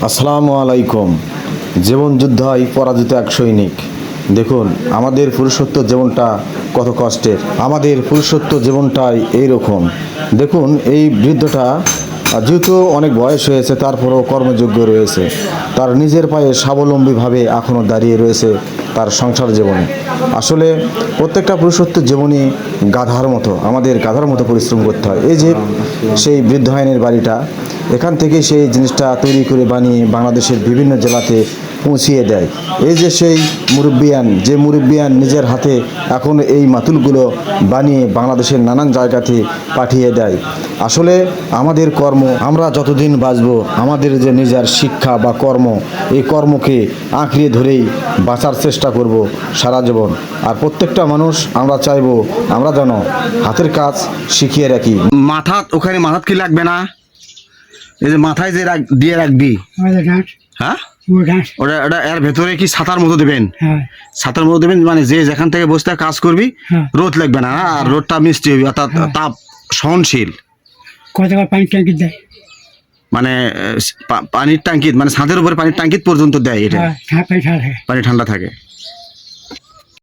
আসসালামু আলাইকুম। জীবন যুদ্ধায় পরাজিত এক সৈনিক। দেখুন আমাদের পুরুষত্ব জীবনটা কত কষ্টের, আমাদের পুরুষত্ব জীবনটাই এইরকম। দেখুন এই বৃদ্ধটা যেহেতু অনেক বয়স হয়েছে তারপরেও কর্মযোগ্য রয়েছে, তার নিজের পায়ে স্বাবলম্বীভাবে এখনও দাঁড়িয়ে রয়েছে তার সংসার জীবনে। আসলে প্রত্যেকটা পুরুষত্ব জীবনই গাধার মতো, আমাদের গাধার মতো পরিশ্রম করতে হয়। এই যে সেই বৃদ্ধায়নের বাড়িটা, এখান থেকে সেই জিনিসটা তৈরি করে বানিয়ে বাংলাদেশের বিভিন্ন জেলাতে পৌঁছিয়ে দেয়। এই যে সেই মুরব্বিয়ান, যে মুরব্বিয়ান নিজের হাতে এখন এই মাতুলগুলো বানিয়ে বাংলাদেশের নানান জায়গাতে পাঠিয়ে দেয়। আসলে আমাদের কর্ম, আমরা যতদিন বাঁচব আমাদের যে নিজের শিক্ষা বা কর্ম, এই কর্মকে আঁকড়িয়ে ধরেই বাঁচার চেষ্টা করব সারা জীবন। আর প্রত্যেকটা মানুষ আমরা চাইব আমরা যেন হাতের কাজ শিখিয়ে রাখি। মাথা ওখানে মাথা কি লাগবে না? এই যে মাথায় যে দিয়ে রাখবি, হ্যাঁ ওটা ওটা এর ভেতরে কি ছাতার মতো দেবেন? ছাতার মতো দেবেন, মানে যে যেখান থেকে বসে থেকে কাজ করবি রোদ লাগবে না, আর রোদটা মিষ্টি হবে, অর্থাৎ তাপ সহনশীল। পানির ট্যাঙ্কি দেয়, মানে পানির ট্যাঙ্কি, মানে ছাদের উপরে পানির ট্যাঙ্কি পর্যন্ত দেয়, এটা পানি ঠান্ডা থাকে।